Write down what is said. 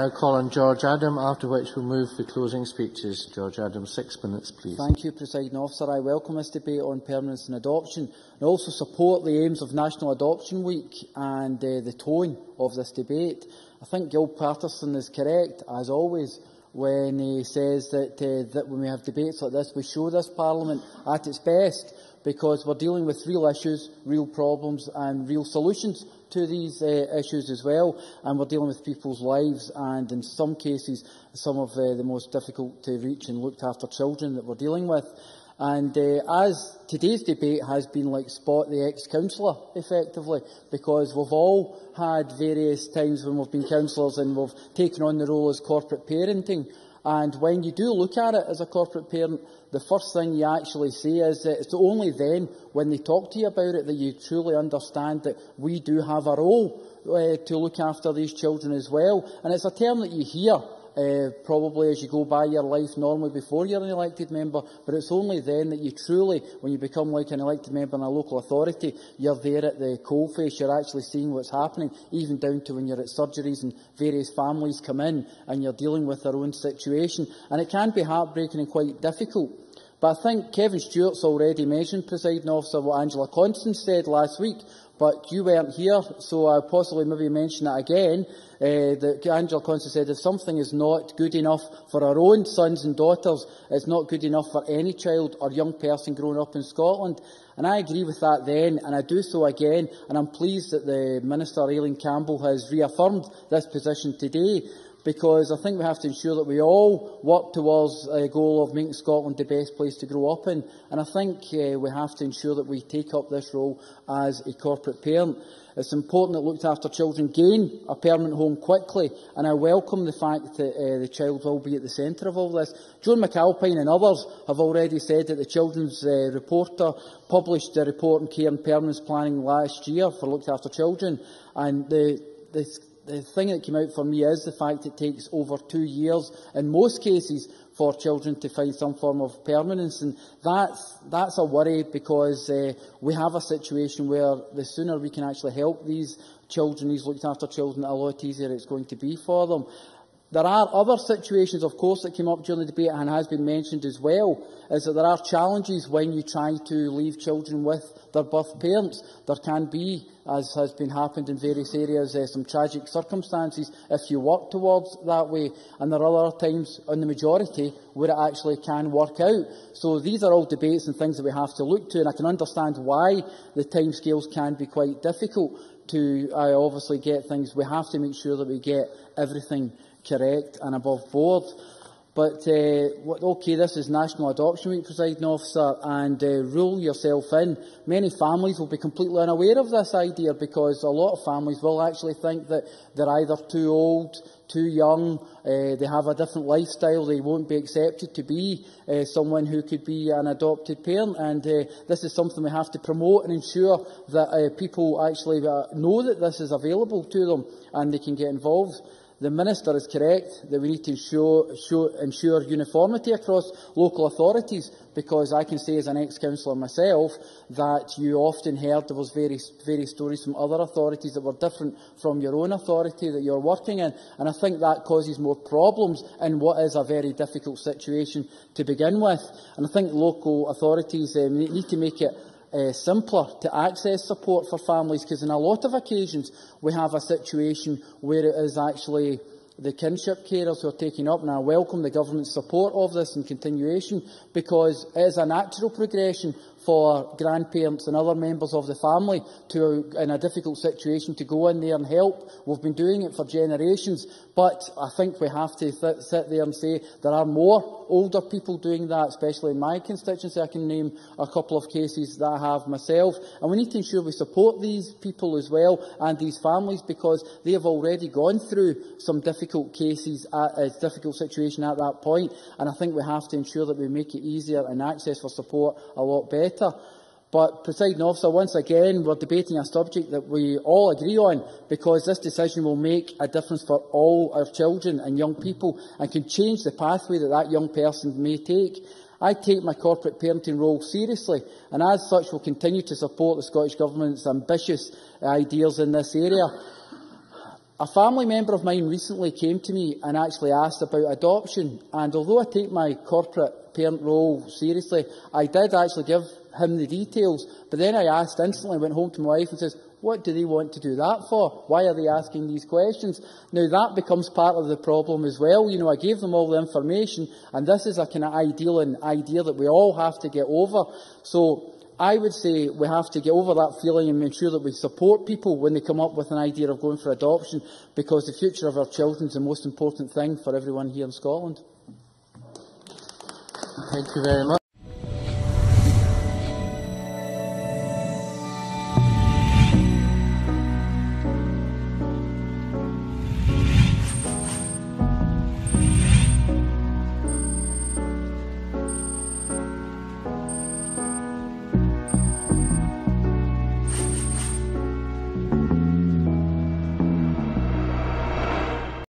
Now call on George Adam, after which we'll move to closing speeches. George Adam, 6 minutes, please. Thank you, Presiding Officer. I welcome this debate on permanence and adoption. I also support the aims of National Adoption Week and the tone of this debate. I think Gil Patterson is correct, as always, when he says that when we have debates like this, we show this Parliament at its best, because we're dealing with real issues, real problems and real solutions to these issues as well, and we're dealing with people's lives and, in some cases, some of the most difficult to reach and looked after children that we're dealing with. And as today's debate has been like spot the ex-councillor, effectively, because we've all had various times when we've been councillors and we've taken on the role as corporate parenting. And when you do look at it as a corporate parent, the first thing you actually say is that it's only then, when they talk to you about it, that you truly understand that we do have a role to look after these children as well. And it's a term that you hear probably as you go by your life normally before you're an elected member, but it's only then that you truly, when you become like an elected member in a local authority, you're there at the coalface, you're actually seeing what's happening, even down to when you're at surgeries and various families come in and you're dealing with their own situation. And it can be heartbreaking and quite difficult. But I think Kevin Stewart's already mentioned, Presiding Officer, what Angela Constance said last week, but you weren't here, so I'll possibly maybe mention it again, that Angela Constance said if something is not good enough for our own sons and daughters, it's not good enough for any child or young person growing up in Scotland. And I agree with that then, and I do so again, and I'm pleased that the Minister, Aileen Campbell, has reaffirmed this position today, because I think we have to ensure that we all work towards a goal of making Scotland the best place to grow up in. And I think we have to ensure that we take up this role as a corporate parent. It's important that looked after children gain a permanent home quickly, and I welcome the fact that the child will be at the centre of all this. Joan McAlpine and others have already said that the Children's Reporter published a report on care and permanence planning last year for looked after children, and the thing that came out for me is the fact it takes over 2 years, in most cases, for children to find some form of permanence. And that's a worry, because we have a situation where the sooner we can actually help these children, these looked after children, a lot easier it's going to be for them. There are other situations, of course, that came up during the debate and has been mentioned as well, is that there are challenges when you try to leave children with their birth parents. There can be, as has been happened in various areas, some tragic circumstances if you work towards that way. And there are other times, on the majority, where it actually can work out. So these are all debates and things that we have to look to, and I can understand why the timescales can be quite difficult to obviously get things. We have to make sure that we get everything correct and above board. But, OK, this is National Adoption Week, Presiding Officer, and rule yourself in. Many families will be completely unaware of this idea, because a lot of families will actually think that they're either too old, too young, they have a different lifestyle, they won't be accepted to be someone who could be an adopted parent. And this is something we have to promote and ensure that people actually know that this is available to them and they can get involved. The Minister is correct that we need to ensure uniformity across local authorities, because I can say as an ex-councillor myself that you often heard there was various stories from other authorities that were different from your own authority that you're working in, and I think that causes more problems in what is a very difficult situation to begin with. And I think local authorities need to make it simpler to access support for families, because in a lot of occasions we have a situation where it is actually the kinship carers who are taking up, and I welcome the government's support of this in continuation, because it is a natural progression for grandparents and other members of the family to, in a difficult situation, to go in there and help. We've been doing it for generations, but I think we have to sit there and say there are more older people doing that, especially in my constituency. I can name a couple of cases that I have myself, and we need to ensure we support these people as well and these families, because they have already gone through some difficult cases, a difficult situation at that point, and I think we have to ensure that we make it easier and access for support a lot better. But, Presiding Officer, once again, we're debating a subject that we all agree on, because this decision will make a difference for all our children and young people and can change the pathway that that young person may take. I take my corporate parenting role seriously, and as such will continue to support the Scottish Government's ambitious ideas in this area. A family member of mine recently came to me and actually asked about adoption, and although I take my corporate parent role seriously, I did actually give him the details, but then I asked instantly, went home to my wife and says, what do they want to do that for? Why are they asking these questions? Now that becomes part of the problem as well. You know, I gave them all the information, and this is a kind of ideal and idea that we all have to get over. So I would say we have to get over that feeling and ensure that we support people when they come up with an idea of going for adoption, because the future of our children is the most important thing for everyone here in Scotland. Thank you very much.